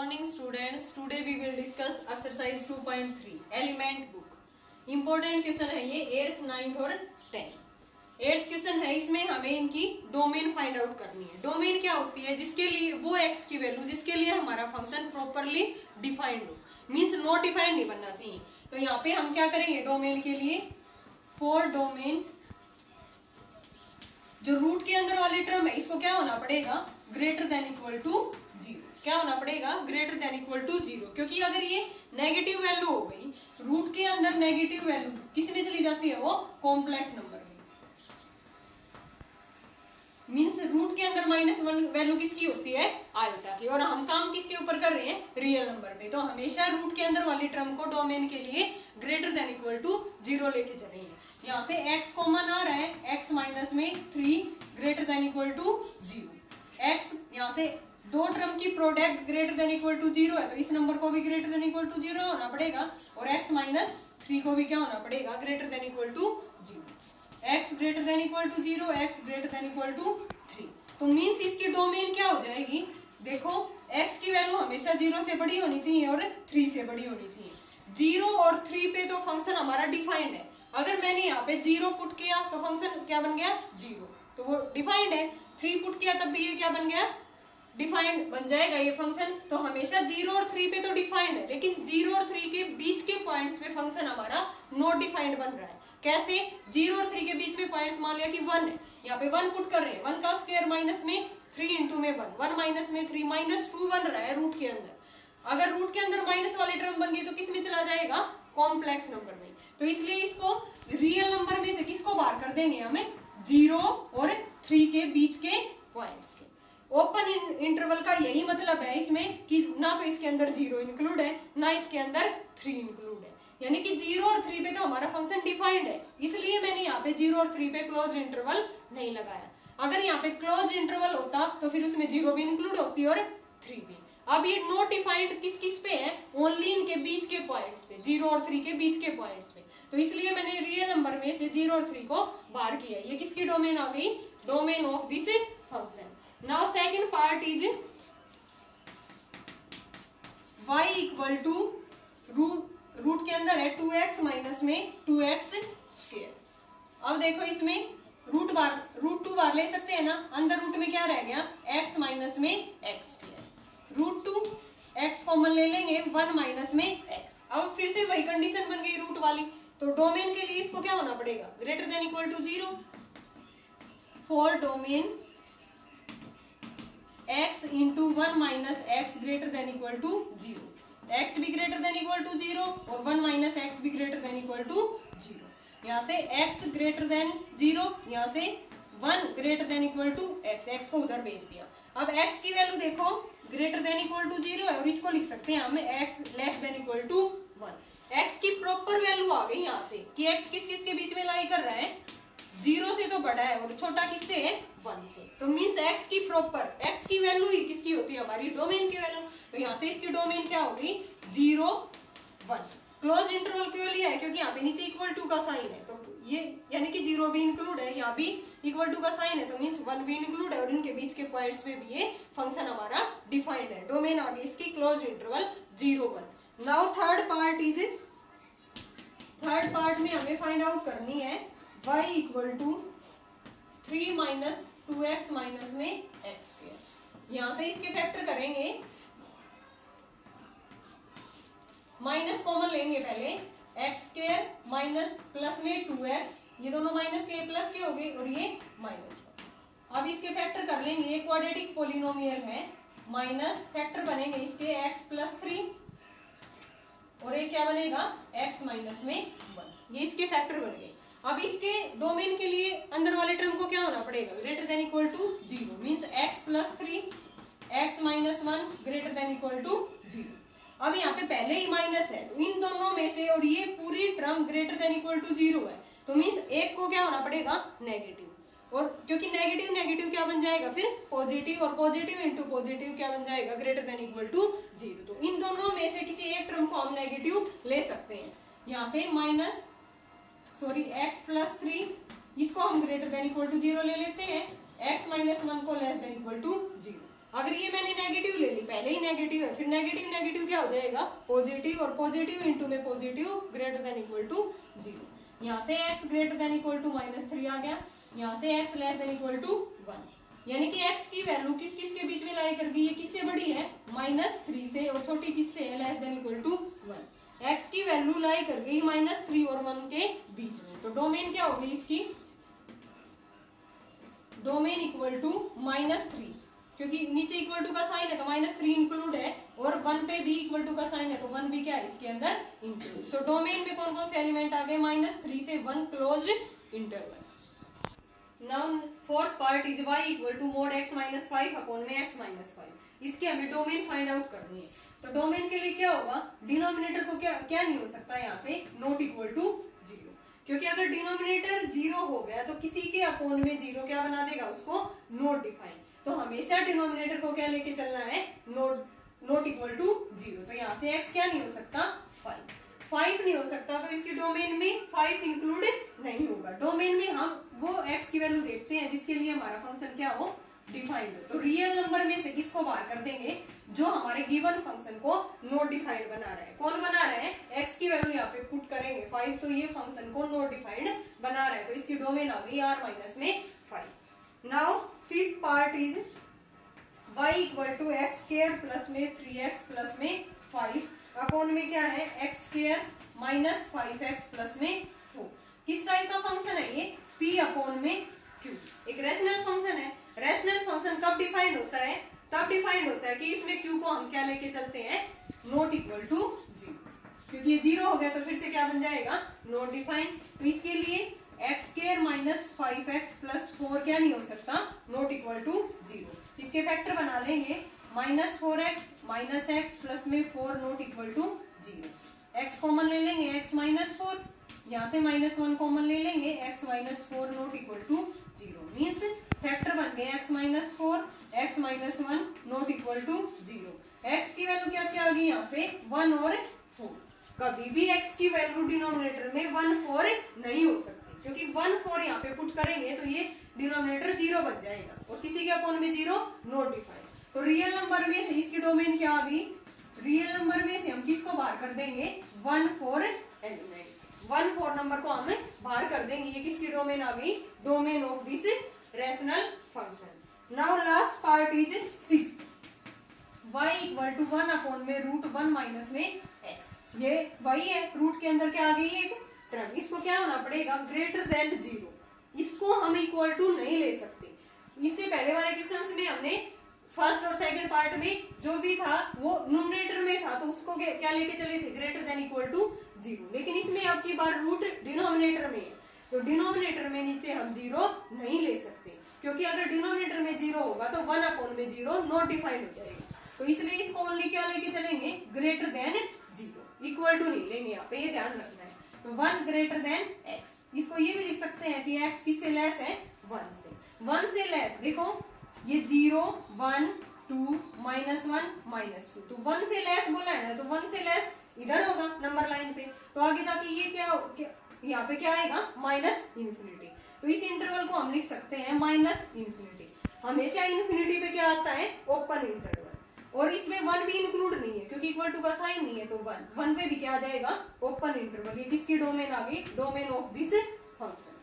morning students. Today we will discuss exercise 2.3 element book. Important question है ये 8th 9th और 10th। 8th question है, इसमें हमें इनकी डोमेन फाइंड आउट करनी है। डोमेन क्या होती है? जिसके लिए वो x की वैल्यू जिसके लिए हमारा फंक्शन प्रॉपरली डिफाइंड हो, मीन्स नॉट डिफाइंड नहीं बनना चाहिए। तो यहाँ पे हम क्या करेंगे डोमेन के लिए, फॉर डोमेन जो रूट के अंदर वाली टर्म है इसको क्या होना पड़ेगा, ग्रेटर देन इक्वल टू 0। क्या होना पड़ेगा, ग्रेटर देन इक्वल टू 0, क्योंकि अगर ये नेगेटिव वैल्यू हो गई, रूट के अंदर नेगेटिव वैल्यू किस में चली जाती है, वो कॉम्प्लेक्स नंबर में। मीन्स रूट के अंदर -1 वैल्यू किसकी होती है, आयोटा की, और हम काम किसके ऊपर कर रहे हैं, रियल नंबर पे। तो हमेशा रूट के अंदर वाली टर्म को डोमेन के लिए ग्रेटर देन इक्वल टू 0 लेके चलेंगे। यहाँ से x कॉमन आ रहा है, x माइनस में 3 greater than equal to 0। x यहाँ से दो टर्म की product greater than equal to 0 है, तो इस नंबर को भी ग्रेटर देन इक्वल टू 0 होना पड़ेगा, और x माइनस 3 को भी क्या होना पड़ेगा, greater than equal to 0। x greater than equal to 0, x greater than equal to 3। तो मीन्स इसकी डोमेन क्या हो जाएगी, देखो x की वैल्यू हमेशा 0 से बड़ी होनी चाहिए और 3 से बड़ी होनी चाहिए। 0 और 3 पे तो फंक्शन हमारा डिफाइंड है। अगर मैंने यहाँ पे 0 पुट किया तो फंक्शन क्या बन गया, 0, तो वो डिफाइंड है। 3 पुट किया तब भी ये क्या बन गया, डिफाइंड बन जाएगा ये फंक्शन। तो हमेशा 0 और 3 पे तो डिफाइंड है, लेकिन 0 और 3 के बीच के पॉइंट्स पे फंक्शन हमारा नॉट डिफाइंड बन रहा है। कैसे, 0 और 3 के बीच में पॉइंट्स मान लिया कि 1 है, यहाँ पे 1 पुट कर रहे हैं, 1 का स्क्वायर माइनस में 3 इंटू में 1, 1 माइनस में 3 -2 बन रहा है रूट के अंदर। अगर रूट के अंदर माइनस वाली टर्म बन गई तो किस में चला जाएगा, कॉम्प्लेक्स नंबर में। तो इसलिए इसको रियल नंबर में से किसको बाहर कर देंगे, हमें 0 और 3 के बीच के पॉइंट्स के। ओपन इंटरवल का यही मतलब है इसमें कि ना तो इसके अंदर 0 इंक्लूड है, ना इसके अंदर 3 इंक्लूड है, यानी कि 0 और 3 पे तो हमारा फंक्शन डिफाइंड है। इसलिए मैंने यहाँ पे 0 और 3 पे क्लोज इंटरवल नहीं लगाया। अगर यहाँ पे क्लोज इंटरवल होता तो फिर उसमें 0 भी इंक्लूड होती और 3 भी। अब ये नॉट डिफाइंड किस किस पे है, ओनली इनके बीच के पॉइंट्स पे, 0 और 3 के बीच के पॉइंट्स पे। तो इसलिए मैंने रियल नंबर में से 0 और 3 को बाहर किया। ये किसकी डोमेन आ गई, domain of this function. Now second part is y equal to root के अंदर है 2x माइनस में 2x स्क्वायर। अब देखो इसमें रूट 2 बार ले सकते हैं ना, अंदर रूट में क्या रह गया, x माइनस में x square. Root 2 x common ले लेंगे, 1 माइनस में x। अब फिर से वही कंडीशन बन गई रूट वाली, तो डोमेन के लिए इसको क्या होना पड़ेगा, greater than equal to 0। For domain x into 1 minus x greater than equal to 0, x भी ग्रेटर देन इक्वल टू 0 और 1 माइनस एक्स भी ग्रेटर देन इक्वल टू 0। यहाँ से x ग्रेटर देन 0, यहाँ से 1 greater than equal to x को उधर भेज दिया। अब x की वैल्यू देखो ग्रेटर देन इक्वल टू 0 है, और इसको लिख सकते हैं हमें x less than equal to 1। x की प्रॉपर वैल्यू आ गई यहाँ से कि x किस किस के बीच में लाई कर रहा है, 0 से तो बड़ा है और छोटा किससे है, 1 से। तो मींस x की प्रॉपर, x की वैल्यू ही किसकी होती है, हमारी डोमेन की वैल्यू। तो यहाँ से इसकी डोमेन क्या हो गई, 0 1। क्लोज इंटरवल क्यों लिया है, क्योंकि यहाँ पे नीचे इक्वल टू का साइन है, तो ये यानी कि 0 भी इंक्लूड है, यहाँ भी इक्वल टू का साइन है, तो मींस 1 भी इंक्लूड है, और इनके बीच के पॉइंट्स में भी ये फंक्शन हमारा डिफाइंड है। डोमेन आ गई इसकी close interval 0 1। Now third part में हमें फाइंड आउट करनी है y equal to 3 minus 2x minus में x स्क्वायर। यहां से इसके फैक्टर करेंगे, माइनस कॉमन लेंगे पहले, x स्क्वायर माइनस प्लस में 2x, ये दोनों माइनस के प्लस के हो गए और ये माइनस का। अब इसके फैक्टर कर लेंगे, ये क्वाड्रेटिक पोलिनोमियल है, माइनस फैक्टर बनेंगे इसके x प्लस 3 और ये क्या बनेगा, x माइनस में 1। ये इसके फैक्टर बन गए। अब इसके डोमेन के लिए अंदर वाले टर्म को क्या होना पड़ेगा, greater than equal to 0, means x plus 3 x minus 1 greater than equal to 0। अब यहाँ पे पहले ही माइनस है, तो इन दोनों में से, और ये पूरी term greater than equal to 0 है, तो मींस एक को क्या होना पड़ेगा, नेगेटिव, और क्योंकि नेगेटिव नेगेटिव क्या बन जाएगा फिर पॉजिटिव, और पॉजिटिव इंटू पॉजिटिव क्या बन जाएगा, ग्रेटर देन इक्वल टू 0। तो इन दोनों में से किसी एक टर्म को हम नेगेटिव ले सकते हैं। यहाँ से x प्लस 3, इसको हम ग्रेटर देन इक्वल टू 0 ले लेते हैं, x माइनस 1 को लेस देन इक्वल टू 0। अगर ये मैंने नेगेटिव ले ली, पहले ही नेगेटिव है, फिर नेगेटिव नेगेटिव क्या हो जाएगा पॉजिटिव, और पॉजिटिव इंटू में positive greater than equal to 0। यहाँ से x greater than equal to -3 आ गया, यहाँ से x less than equal to 1, यानी कि x की वैल्यू किस किस के बीच में लाई कर गई, ये किससे बड़ी है -3 से, और छोटी किससे है less than equal to 1। x की वैल्यू लाई कर गई -3 और 1 के बीच में, तो डोमेन क्या हो गई इसकी, डोमेन इक्वल टू -3, क्योंकि नीचे इक्वल टू का साइन है तो -3 इंक्लूड है, और 1 पे भी इक्वल टू का साइन है तो 1 भी क्या है इसके अंदर इंक्लूड। सो डोमेन में कौन कौन से एलिमेंट आ गए, -3 से 1 closed interval. Now fourth part is y equal to mod x - 5 upon में x - 5। इसके हमें डोमेन फाइंड आउट करनी है, तो डोमेन के लिए क्या होगा, डिनोमिनेटर को क्या नहीं हो सकता यहाँ से, नॉट इक्वल टू 0, क्योंकि अगर डिनोमिनेटर 0 हो गया तो किसी के अपॉन में 0 क्या बना देगा, उसको नॉट डिफाइन। तो हमेशा डिनोमिनेटर को क्या लेके चलना है, नॉट इक्वल टू 0। तो यहाँ से x क्या नहीं हो सकता, 5 नहीं हो सकता, तो इसकी डोमेन में 5 इंक्लूड नहीं होगा। डोमेन में हम वो x की वैल्यू देखते हैं जिसके लिए हमारा फंक्शन क्या हो, डिफाइंड हो। तो रियल नंबर में से किसको बाहर कर देंगे, जो हमारे गिवन फंक्शन को नॉट डिफाइंड बना रहा है। कौन बना रहा है, x की वैल्यू यहाँ पे पुट करेंगे 5, तो ये फंक्शन को नॉट डिफाइंड बना रहा है, तो इसकी डोमेन आ गई r माइनस में 5। Now fifth part is y equal to x square plus में 3x प्लस में 5 अपॉन में क्या है x square minus 5x plus में 4। किस टाइप का फंक्शन है ये, p अपॉन में q, एक रेशनल फंक्शन है। रेशनल फंक्शन कब डिफाइंड होता है, तब डिफाइंड होता है कि इसमें q को हम क्या लेके चलते हैं, नॉट इक्वल टू 0, क्योंकि ये 0 हो गया तो फिर से क्या बन जाएगा, नॉट डिफाइंड। तो इसके लिए x square minus 5x plus 4 क्या नहीं हो सकता, नॉट इक्वल टू 0। इसके फैक्टर बना लेंगे, -4x माइनस x प्लस में 4 not equal to 0। x common ले लेंगे, x माइनस 4, यहाँ से -1 कॉमन ले लेंगे, x minus 4 not equal to 0। Means factor बन गए x minus 4, x minus 1 not equal to 0। x की वैल्यू क्या क्या आ गई यहाँ से, 1 और 4। कभी भी x की वैल्यू डिनोमिनेटर में 1 4 नहीं हो सकती, क्योंकि 1 4 यहाँ पे पुट करेंगे तो ये डिनोमिनेटर 0 बन जाएगा, और किसी के अपॉन में 0 नॉट डिफाइंड। तो रियल नंबर में से इसकी डोमेन क्या आ गई, रियल नंबर में से हम किसको बाहर कर देंगे, 1 4 एलिमेंट, 1 4 नंबर को हम बाहर कर देंगे, ये किसकी डोमेन आ गई, domain of this rational function. Now last part is 6, y equal to 1 upon में √1 माइनस में x। ये y है, रूट के अंदर क्या आ गई एक टर्म, इसको क्या होना पड़ेगा, ग्रेटर देन 0। इसको हम इक्वल टू नहीं ले सकते। इससे पहले वाले क्वेश्चंस में हमने फर्स्ट और सेकंड पार्ट में जो भी था वो न्यूमरेटर में था, तो उसको क्या लेके चले थे, ग्रेटर देन इक्वल टू 0। लेकिन इसमें आपकी बार रूट डिनोमिनेटर में है, तो डिनोमिनेटर में नीचे हम 0 नहीं ले सकते, क्योंकि अगर डिनोमिनेटर में 0 होगा तो 1 अपॉन में 0 नॉट डिफाइंड हो जाएगा। तो इसमें इसको ओनली क्या लेके चलेंगे, ग्रेटर देन 0, इक्वल टू नहीं लेंगे, यहाँ पे ये ध्यान रखना है। तो 1 ग्रेटर देन x, इसको ये भी लिख सकते हैं कि x किससे लेस है, 1 से। 1 से लेस, देखो ये 0 1 2 -1 -2, तो 1 से लेस बोला है ना, तो 1 से लेस इधर होगा नंबर लाइन पे, तो आगे जाके ये क्या यहाँ पे क्या आएगा, -∞। तो इस इंटरवल को हम लिख सकते हैं -∞। हमेशा इन्फिनिटी पे क्या आता है, ओपन इंटरवल, और इसमें 1 भी इंक्लूड नहीं है क्योंकि इक्वल टू का साइन नहीं है, तो 1 पे भी क्या आ जाएगा, ओपन इंटरवल। ये किसकी डोमेन आ गई, domain of this function.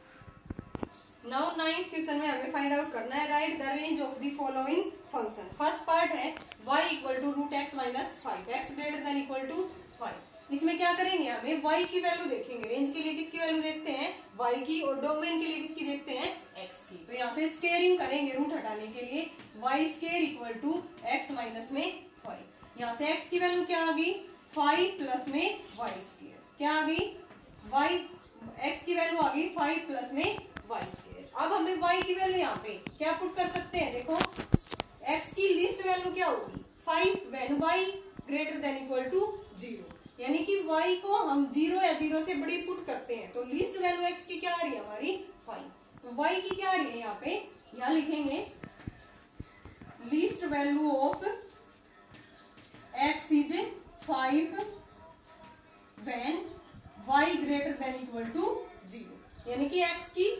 Now 9th question में हमें फाइंड आउट करना है, write the range of the following function. First part है y equal to √x minus 5, x greater than equal to 5। इसमें क्या करेंगे, हमें y की वैल्यू देखेंगे, रेंज के लिए किसकी वैल्यू देखते हैं, y की, और डोमेन के लिए किसकी देखते हैं, x की। तो यहाँ से स्क्वेयरिंग करेंगे रूट हटाने के लिए, y square equal to x minus में 5। यहाँ से x की वैल्यू क्या आ गई, 5 प्लस में y स्क्वेयर, क्या आ गई, x की वैल्यू आ गई 5 प्लस में y स्क्वेयर। अब हमें y की वैल्यू यहाँ पे क्या पुट कर सकते हैं, देखो x की लिस्ट वैल्यू क्या होगी, 5 when y greater than equal to 0, यानी कि y को हम 0 या 0 से बड़ी पुट करते हैं, तो लिस्ट वैल्यू x की क्या आ रही है हमारी, 5। तो y की क्या आ रही है, यहाँ पे यहाँ लिखेंगे least value of x is 5 when y greater than equal to 0, यानी कि x की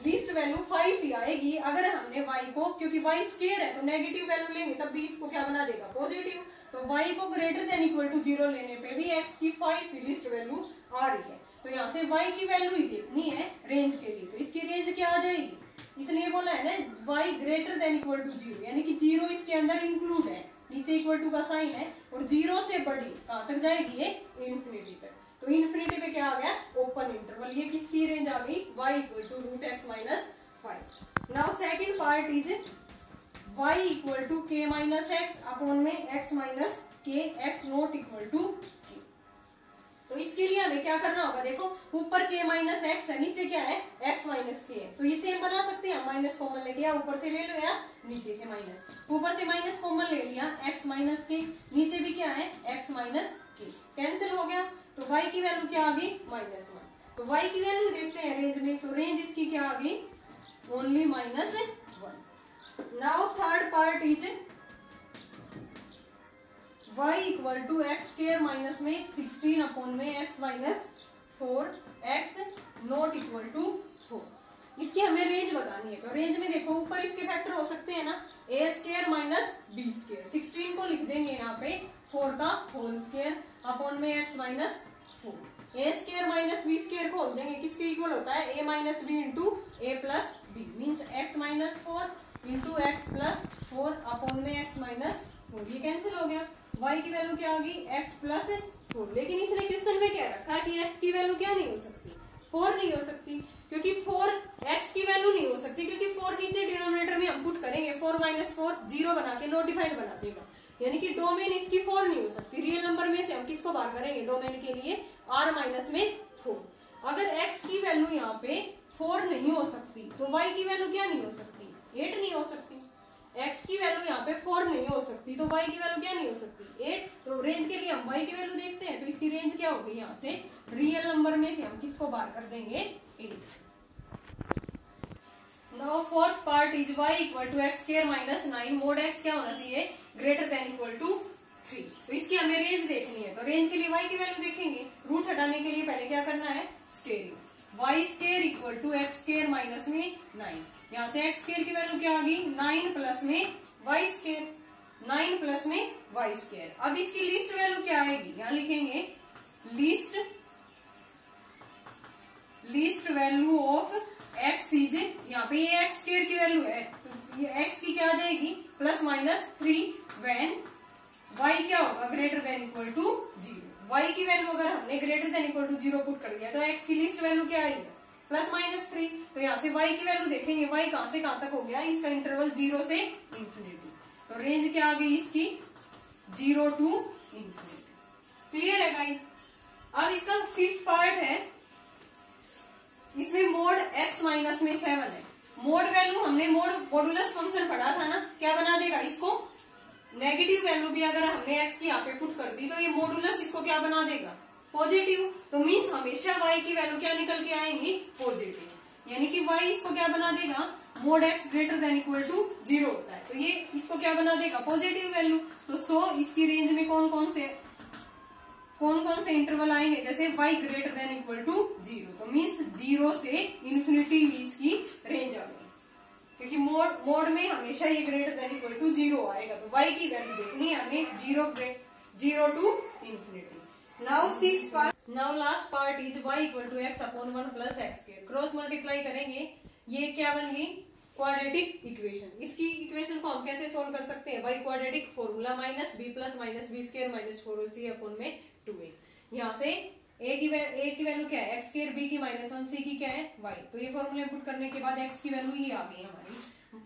लिस्ट वैल्यू 5 ही आएगी अगर हमने y को, क्योंकि y स्क्वायर है तो नेगेटिव वैल्यू लेंगे तब भी इसको क्या बना देगा, पॉजिटिव। तो y को ग्रेटर देन इक्वल टू 0 लेने पे भी x की 5 लीस्ट वैल्यू आ रही है। तो यहाँ से y की वैल्यू ही देखनी है रेंज के लिए, तो इसकी रेंज क्या आ जाएगी, इसने बोला है ना y greater than equal to 0, यानी कि 0 इसके अंदर इंक्लूड है, नीचे इक्वल टू का साइन है, और 0 से बड़ी कहां तक जाएगी, ये इंफिनिटी तक। तो इंफिनिटी पे क्या आ गया, ओपन इंटरवल। ये किसकी रेंज आ गई, y equal to root x minus 5। Now second part is y equal to k minus x upon में x minus k, x not equal to k। तो इसके लिए हमें क्या करना होगा, देखो ऊपर k माइनस एक्स है, नीचे क्या है, x माइनस के है। तो ये सेम बना सकते हैं, माइनस कॉमन लेके, या ऊपर से ले लो या नीचे से माइनस। ऊपर से माइनस कॉमन ले लिया, x माइनस के, नीचे भी क्या है, x माइनस के, कैंसिल हो गया। तो y की वैल्यू क्या आ गई, -1। तो y की वैल्यू देखते हैं रेंज में, तो रेंज इसकी क्या आ गई, only -1। Now third part is y equal to x square minus में 16 अपॉन में x minus 4, x not equal to 4। इसकी हमें रेंज बतानी है। तो रेंज में देखो ऊपर इसके फैक्टर हो सकते हैं ना, a square minus b square, 16 को लिख देंगे यहाँ पे 4 का होल स्क्वायर अपॉन में x minus 4। a square minus b square खोल देंगे, किसके इक्वल होता है, a minus b into a plus b, means x minus 4 into x plus 4 upon में x माइनस 4। ये कैंसिल हो गया। y की वैल्यू क्या होगी, x प्लस 4। लेकिन इसने क्वेश्चन में क्या रखा कि x की वैल्यू क्या नहीं हो सकती, 4 नहीं हो सकती, क्योंकि 4 x की वैल्यू नहीं हो सकती, क्योंकि 4 नीचे डिनोमिनेटर में हम पुट करेंगे, 4 माइनस 4 0 बना के नॉट डिफाइंड बना देगा, यानी कि डोमेन इसकी 4 नहीं हो सकती। रियल नंबर में से हम किसको बाहर करेंगे, डोमेन के लिए r माइनस में 4। अगर x की वैल्यू यहाँ पे 4 नहीं हो सकती तो y की वैल्यू क्या नहीं हो सकती, 8 नहीं हो सकती। x की वैल्यू यहाँ पे 4 नहीं हो सकती तो y की वैल्यू क्या नहीं हो सकती, 8। तो रेंज के लिए हम y की वैल्यू देखते हैं, तो इसकी रेंज क्या होगी, यहाँ से रियल नंबर में से हम किसको बाहर कर देंगे, 8। Now fourth part is y equal to x square minus 9, mod x क्या होना चाहिए, ग्रेटर देन इक्वल टू 3। तो इसकी हमें रेंज देखनी है। तो रेंज के लिए y की वैल्यू देखेंगे, रूट हटाने के लिए पहले क्या करना है, squaring. y square equal to x square minus में 9, यहाँ से एक्स स्क्वायर की वैल्यू क्या आ गई, 9 प्लस में वाई स्क्वायर, 9 प्लस में वाई स्क्वायर। अब इसकी लीस्ट वैल्यू क्या आएगी, यहाँ लिखेंगे least value of x is, यहाँ पे ये एक्स स्क्वायर की वैल्यू है, तो ये एक्स की क्या आ जाएगी, प्लस माइनस 3 व्हेन y क्या होगा, greater than equal to 0। y की वैल्यू अगर हमने greater than equal to 0 put कर दिया तो x की लीस्ट वैल्यू क्या आई है, प्लस माइनस 3। तो यहाँ से y की वैल्यू देखेंगे, y कहां से कहां तक हो गया, इसका इंटरवल 0 से इंफिनिटी। तो रेंज क्या आ गई इसकी, 0 टू इंफिनिटी। क्लियर है गाइस। अब इसका फिफ्थ पार्ट है, इसमें मोड x माइनस में 7 है। मोड वैल्यू हमने मॉडुलस फंक्शन पढ़ा था ना, क्या बना देगा इसको, नेगेटिव वैल्यू भी अगर हमने x की यहाँ पे पुट कर दी तो ये मॉडुलस इसको क्या बना देगा, पॉजिटिव। तो मीन्स हमेशा y की वैल्यू क्या निकल के आएंगी, पॉजिटिव, यानी कि y इसको क्या बना देगा, mod x greater than equal to 0 होता है, तो ये इसको क्या बना देगा, पॉजिटिव वैल्यू। तो सो इसकी रेंज में कौन कौन से इंटरवल आएंगे, जैसे y greater than equal to 0, तो मीन्स 0 से इंफिनिटी इसकी रेंज आ गई, क्योंकि मोड में हमेशा ये ग्रेटर देन इक्वल टू 0 आएगा। तो y की वैल्यू देखनी है हमें, 0 to infinity. Now last part is y equal to x upon 1 plus x square, cross multiply करेंगे, ये क्या बन गई, क्वाड्रेटिक इक्वेशन। इसकी इक्वेशन को हम कैसे सोल्व कर सकते हैं, y quadratic formula minus b plus minus b square minus 4ac upon में 2a। यहाँ से a की वैल्यू क्या है, एक्स स्क्वायर, b की -1, c की क्या है, y। तो ये फॉर्मूले पुट करने के बाद x की वैल्यू ही आ गई हमारी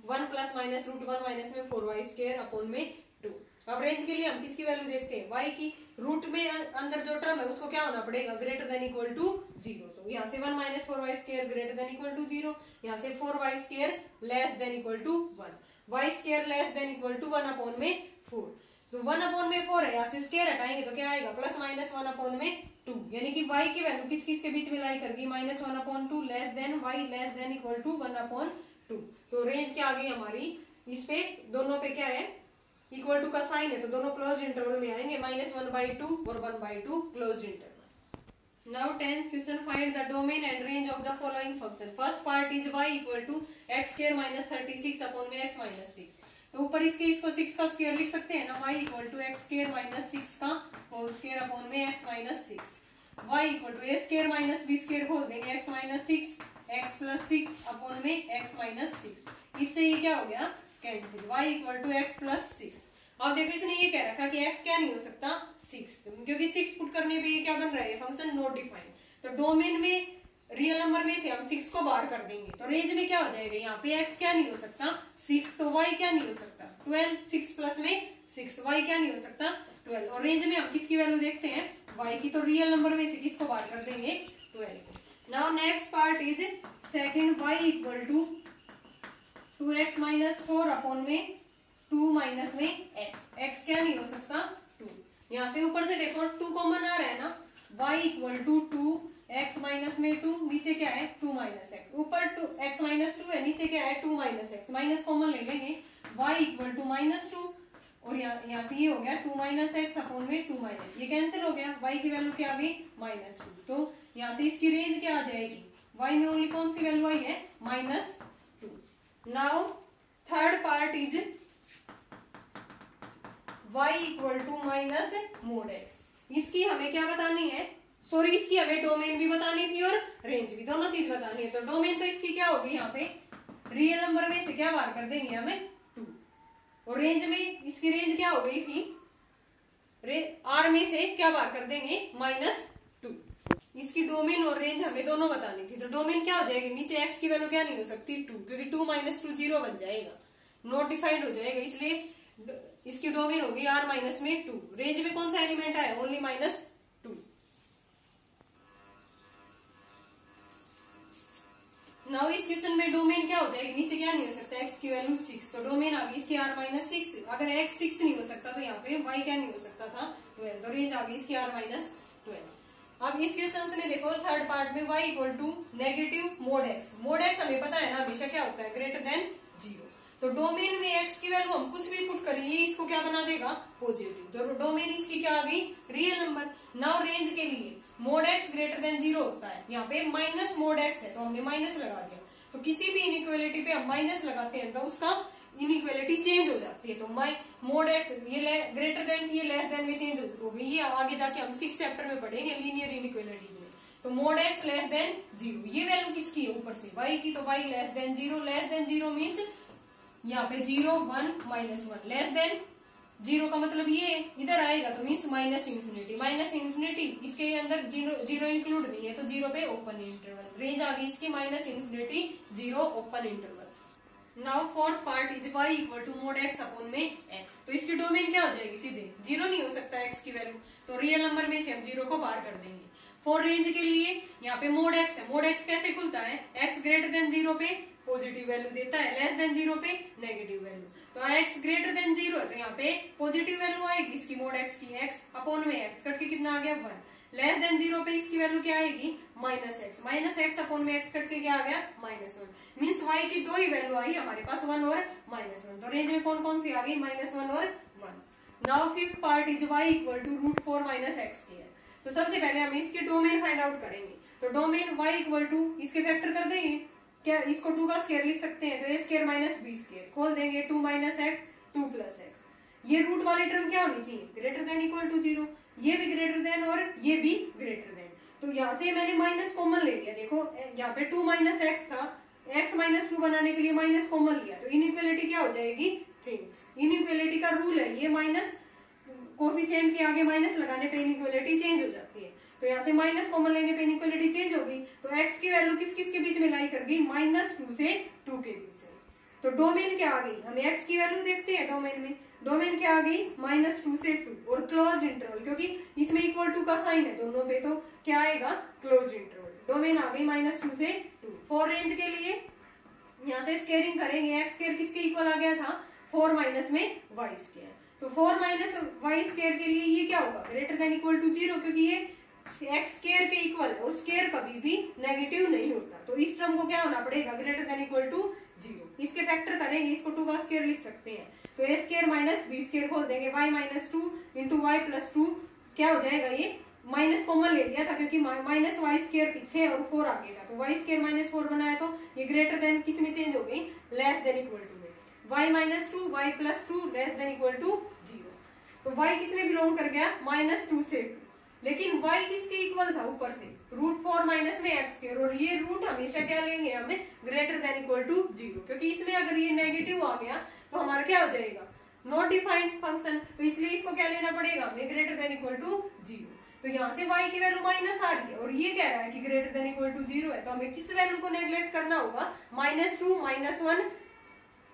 1 प्लस माइनस रूट 1 माइनस में 4y स्क्वायर अपॉन में 2। अब रेंज के लिए हम किसकी वैल्यू देखते हैं, y की। रूट में अंदर जो टर्म है उसको क्या होना पड़ेगा, ग्रेटर देन इक्वल टू 0। तो यहाँ से 1 minus 4y square greater than equal to 0, यहाँ से 4y square less than equal to 1, y square less than equal to 1 upon में 4। तो 1 अपॉन में 4 है, यहाँ से स्क्वायर हटाएंगे तो क्या आएगा, प्लस माइनस 1 अपॉन में 2, यानी कि y की वैल्यू किस किस के बीच में लाई करगी, -1 upon 2 less than y less than equal to 1 upon 2। तो रेंज क्या आ गई हमारी, इस पे दोनों पे क्या है, इक्वल टू का साइन है, तो दोनों क्लोज इंटरवल में आएंगे, -1/2 और 1/2 close interval. Now 10th question, find the domain and range of the following function. First part is y equal to x square minus 36 upon में x minus 6. तो ऊपर इसको 6 का स्क्वायर लिख सकते हैं ना, y equal to x square minus 6 का होल स्क्वायर अपॉन में x minus 6. y equal to a square minus b square खोल देंगे x minus 6 x plus 6 upon में x minus 6. इससे ये क्या हो गया, cancel. y equal to x plus 6. अब देखो इसने ये कह रखा कि x क्या नहीं हो सकता 6, क्योंकि 6 पुट करने पे ये क्या बन रहा है, फंक्शन नॉट डिफाइंड. तो डोमेन में रियल नंबर में से हम 6 को बाहर कर देंगे तो रेंज में क्या हो जाएगा, यहाँ पे x क्या नहीं हो सकता 6, तो y क्या नहीं हो सकता 12. 6 प्लस में 6, y क्या नहीं हो सकता 12. और रेंज में हम किसकी वैल्यू देखते हैं, y की. तो रियल नंबर में से किसको बाहर कर देंगे, 12. Now next part is second, y equal to 2x minus 4 upon में 2 माइनस में x क्या नहीं हो सकता 2. यहाँ से ऊपर से देखो 2 कॉमन आ रहा है ना, y equal to 2 x minus में 2, नीचे क्या है 2 माइनस x. ऊपर 2 x माइनस 2 है, नीचे क्या है 2 माइनस x. माइनस कॉमन ले लेंगे, y इक्वल टू माइनस 2 और यहाँ से ये हो गया 2 माइनस एक्स अपॉन में 2 माइनस, ये कैंसिल हो गया. y की वैल्यू क्या आ गई माइनस 2. तो यहाँ से इसकी रेंज क्या आ जाएगी, y में ओनली कौन सी वैल्यू आई है minus 2. Now third part is y equal to minus mod x. इसकी हमें क्या बतानी है, सॉरी इसकी हमें डोमेन भी बतानी थी और रेंज भी, दोनों चीज बतानी है. तो डोमेन तो इसकी क्या होगी, यहाँ पे रियल नंबर में से क्या बाहर कर देंगे हमें 2, और रेंज में इसकी रेंज क्या हो गई थी, r में से क्या बाहर कर देंगे माइनस 2. इसकी डोमेन और रेंज हमें दोनों बतानी थी. तो डोमेन क्या हो जाएगी, नीचे x की वैल्यू क्या नहीं हो सकती 2, क्योंकि 2 माइनस 2 0 बन जाएगा, नॉट डिफाइंड हो जाएगा. इसलिए इसकी डोमेन होगी r माइनस में 2. रेंज में कौन सा एलिमेंट आया, ओनली माइनस 2. नाउ इस क्वेश्चन में डोमेन क्या हो जाएगी, नीचे क्या नहीं हो सकता, x की वैल्यू 6, तो डोमेन आ गई इसकी r माइनस 6. अगर x 6 नहीं हो सकता तो यहाँ पे y क्या नहीं हो सकता था 12, तो रेंज आ गई इसकी r माइनस 12. अब इस क्वेश्चन में देखो थर्ड पार्ट में y equal to negative mod x. Mod x हमें पता है ना हमेशा क्या होता है, ग्रेटर देन 0. तो डोमेन में x की वैल्यू हम कुछ भी पुट करिए इसको क्या बना देगा पॉजिटिव. तो डोमेन इसकी क्या आ गई रियल नंबर. नाउ रेंज के लिए मोड x ग्रेटर देन 0 होता है, यहाँ पे माइनस मोड x है तो हमने माइनस लगा दिया. तो किसी भी इनइक्वालिटी पे हम माइनस लगाते हैं तो उसका इनइक्वालिटी चेंज हो जाती है. तो मोड x ये ग्रेटर देन थी, ये लेस देन में चेंज हो गई. ये आगे जाके हम 6 चैप्टर में पढ़ेंगे लीनियर इनइक्वालिटीज में. तो मोड x लेस देन 0, ये वैल्यू किसकी है ऊपर से y की, तो y less then 0. Less than 0 means यहाँ पे 0 1 माइनस 1. लेस देन 0 का मतलब ये इधर आएगा तो means minus infinity. Minus infinity इसके अंदर 0 इंक्लूड नहीं है तो 0 पे ओपन इंटरवल. रेंज आ गई इसकी minus infinity 0 open interval. Now fourth part is y equal to mod x upon में x. तो इसकी डोमेन क्या हो जाएगी, सीधे 0 नहीं हो सकता x की वैल्यू, तो रियल नंबर में से हम 0 को बाहर कर देंगे. फॉर रेंज के लिए यहाँ पे मोड x है, मोड x कैसे खुलता है, x ग्रेटर देन 0 पे पॉजिटिव वैल्यू देता है, लेस देन 0 पे नेगेटिव वैल्यू. तो x ग्रेटर देन 0 है तो यहाँ पे पॉजिटिव वैल्यू आएगी इसकी मोड x की, x अपॉन में x कट के कितना आ गया 1. लेस देन 0 पे इसकी वैल्यू क्या आएगी माइनस x अपॉन में x कट के क्या आ गया माइनस 1. मीन्स y की दो ही वैल्यू आई हमारे पास 1 और माइनस 1. तो रेंज में कौन कौन सी आ गई माइनस 1 और 1. Now fifth part is y equal to √4 minus x square. तो सबसे पहले हम इसके डोमेन फाइंड आउट करेंगे. तो डोमेन y इक्वल टू इसके फैक्टर कर देंगे, क्या इसको 2 का स्क्वायर लिख सकते हैं, तो a square minus b square खोल देंगे 2 माइनस x 2 प्लस x. ये रूट वाली टर्म क्या होनी चाहिए, ग्रेटर देन इक्वल टू 0. ये भी ग्रेटर देन और ये भी ग्रेटर देन. तो यहाँ से मैंने माइनस कॉमन ले लिया. देखो यहाँ पे 2 माइनस एक्स था, x माइनस 2 बनाने के लिए माइनस कॉमन लिया तो इनइक्वालिटी क्या हो जाएगी चेंज. इनइक्वालिटी का रूल है ये, माइनस कोफिशिएंट के आगे माइनस लगाने पे इनइक्वालिटी चेंज हो जाती है. तो यहाँ से माइनस कॉमन लेने पे इनइक्वालिटी चेंज हो गई. तो x की वैल्यू किस किस के बीच में लाई कर गई, -2 से 2 के बीच में. तो डोमेन क्या आ गई, हमें x की वैल्यू देखते हैं डोमेन में. डोमेन क्या आ गई -2 से 2 और क्लोज्ड इंटरवल, क्योंकि इसमें इक्वल टू का साइन है दोनों पे तो क्या आएगा क्लोज्ड इंटरवल. डोमेन आ गई -2 से 2. फॉर रेंज के लिए यहाँ से स्क्वायरिंग करेंगे, x स्क्वायर किसके इक्वल आ गया था 4 माइनस में y स्क्वायर. तो 4 माइनस y स्क्वायर के लिए ये क्या होगा ग्रेटर देन इक्वल टू 0, क्योंकि ये x स्क्वायर के इक्वल और स्क्वायर कभी भी नेगेटिव नहीं होता. तो इस टर्म को क्या होना पड़ेगा ग्रेटर देन इक्वल टू 0. इसके फैक्टर करेंगे, इसको 2 का स्क्वायर लिख सकते हैं. तो a square minus b square खोल देंगे y minus 2 into y plus 2 क्या हो जाएगा ये माइनस कॉमन ले लिया था क्योंकि माइनस वाई स्क्वायर पीछे और 4 आगे था, तो वाई स्क्वायर माइनस 4 बनाया, तो ये ग्रेटर देन किस में चेंज हो गई, लेस देन इक्वल टू में। Y minus 2 y plus 2 less than equal to 0। तो वाई किस में बिलोंग कर गया, -2 से 2, लेकिन y किसके इक्वल था, ऊपर से √4 माइनस में x स्क्वायर, और ये रूट हमेशा क्या लेंगे हमें, ग्रेटर देन इक्वल टू 0, क्योंकि इसमें अगर ये नेगेटिव आ गया तो हमारा क्या हो जाएगा, नॉट डिफाइंड फंक्शन, तो इसलिए इसको क्या लेना पड़ेगा हमें, ग्रेटर देन इक्वल टू 0। तो यहाँ से y की वैल्यू माइनस आ रही है और ये कह रहा है कि ग्रेटर देन इक्वल टू 0 है, तो हमें किस वैल्यू को नेग्लेक्ट करना होगा, -2 -1,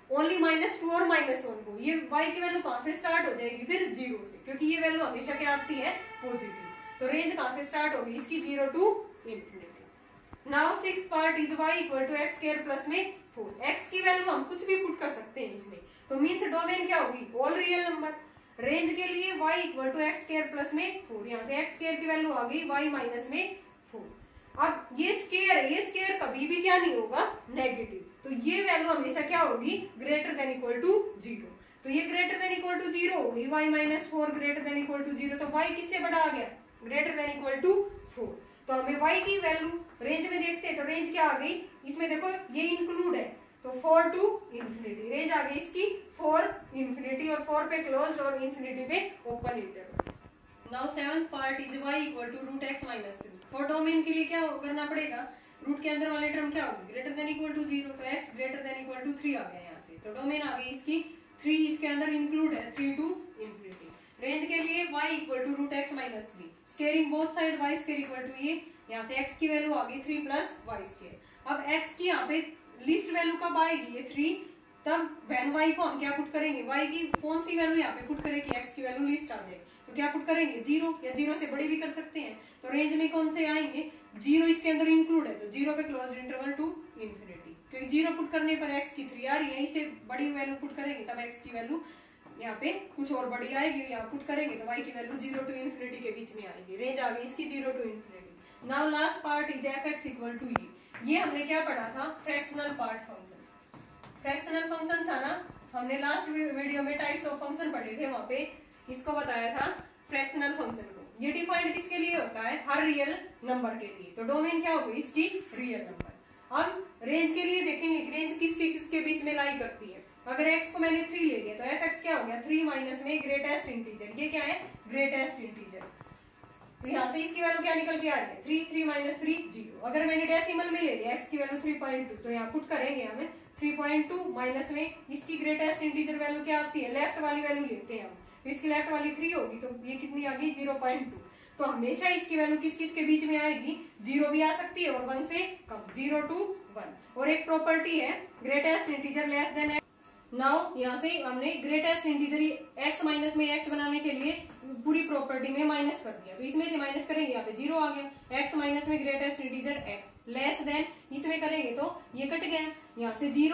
ओनली -2 और -1 को। ये y की वैल्यू कहां से स्टार्ट हो जाएगी, फिर 0 से, क्योंकि ये वैल्यू हमेशा क्या आती है, पॉजिटिव। तो रेंज कहां से स्टार्ट होगी इसकी, 0 to infinity. Now sixth part is y equal to x square plus में 4। x की वैल्यू हम कुछ भी पुट कर सकते हैं इसमें, तो मीन्स डोमेन क्या होगी, ऑल रियल नंबर। रेंज के लिए y equal to x square plus में 4, यहाँ से x स्क्वायर की वैल्यू आ गई y माइनस में 4। अब ये स्क्वायर है, ये स्क्वायर कभी भी क्या नहीं होगा, नेगेटिव, तो ये वैल्यू हमेशा क्या होगी, ग्रेटर देन इक्वल टू 0। तो ये ग्रेटर देन इक्वल टू 0 होगी, y minus 4 greater than equal to 0, तो y किससे बड़ा आ गया, ग्रेटर देन इक्वल टू 4। तो हमें y की वैल्यू रेंज में देखते हैं, तो रेंज क्या आ गई, इसमें देखो ये इंक्लूड है, तो 4 टू इंफिनिटी, रेंज आ गई इसकी 4 इंफिनिटी, और 4 पे क्लोज्ड और इंफिनिटी पे open interval. Now seventh part is y equal to √x minus 3। For domain के लिए क्या करना पड़ेगा, रूट के अंदर वाले टर्म क्या होगी, ग्रेटर देन इक्वल टू 0, तो x greater than equal to 3 आ गया यहाँ से, तो डोमेन आ गई इसकी 3, इसके अंदर इंक्लूड है 3 टू इंफिनिटी। रेंज के लिए y equal to √x minus 3, squaring both side y square equal to ये, यहाँ से x की वैल्यू आ गई 3 प्लस y स्क्वायर। अब x की यहाँ पे लिस्ट वैल्यू कब आएगी, ये 3, तब वैन y को हम क्या पुट करेंगे, y की कौन सी वैल्यू यहाँ पे पुट करेंगे, x की वैल्यू लिस्ट आ जाएगी, तो क्या पुट करेंगे, 0, या 0 से बड़ी भी कर सकते हैं। तो रेंज में कौन से आएंगे, 0 इसके अंदर इंक्लूड है, तो 0 पे क्लोज्ड इंटरवल टू इंफिनिटी, क्योंकि 0 पुट करने पर x की 3 आ रही है, इसे बड़ी वैल्यू पुट करेंगे तब x की वैल्यू यहाँ पे कुछ और बड़ी आएगी, यहाँ पुट करेंगे तो y की वैल्यू 0 टू इंफिनिटी के बीच में आएगी, रेंज आ गई इसकी 0 to infinity. Now last part is f(x) equal to ये हमने क्या पढ़ा था, fractional part function. Fractional function था ना, हमने लास्ट वीडियो में टाइप्स ऑफ फंक्शन पढ़े थे, वहां पे इसको बताया था फ्रैक्शनल फंक्शन को। ये डिफाइंड किसके लिए होता है, हर रियल नंबर के लिए, तो डोमेन क्या होगी इसकी, रियल नंबर। अब रेंज के लिए देखेंगे रेंज किसके किसके बीच में लाई करती है। अगर x को मैंने 3 ले लिया तो f(x) क्या हो गया, 3 माइनस में ग्रेटेस्ट इंटीजर, ये क्या है, ग्रेटेस्ट इंटीजर, तो यहाँ से इसकी वैल्यू क्या निकल के आ रही है, 3, 3 माइनस 3 0। अगर मैंने डेसिमल में ले लिया x की वैल्यू 3.2, तो यहाँ पुट करेंगे हमें 3.2 माइनस में इसकी ग्रेटेस्ट इंटीजर वैल्यू क्या आती है, लेफ्ट वाली वैल्यू लेते हैं हम, तो इसकी लेफ्ट वाली 3 होगी, तो ये कितनी आ गई, 0.2। तो हमेशा इसकी वैल्यू किस किस के बीच में आएगी, 0 भी आ सकती है और 1 से कम, 0 टू 1। और एक प्रॉपर्टी है greatest integer less than. Now यहाँ से हमने ग्रेटेस्ट इंटीजर x माइनस में x बनाने के लिए पूरी प्रॉपर्टी में माइनस कर दिया, तो इसमें से माइनस करेंगे यहाँ पे 0 आ गया, x माइनस में greatest integer x less then, इसमें करेंगे तो ये कट गया, यहाँ से 0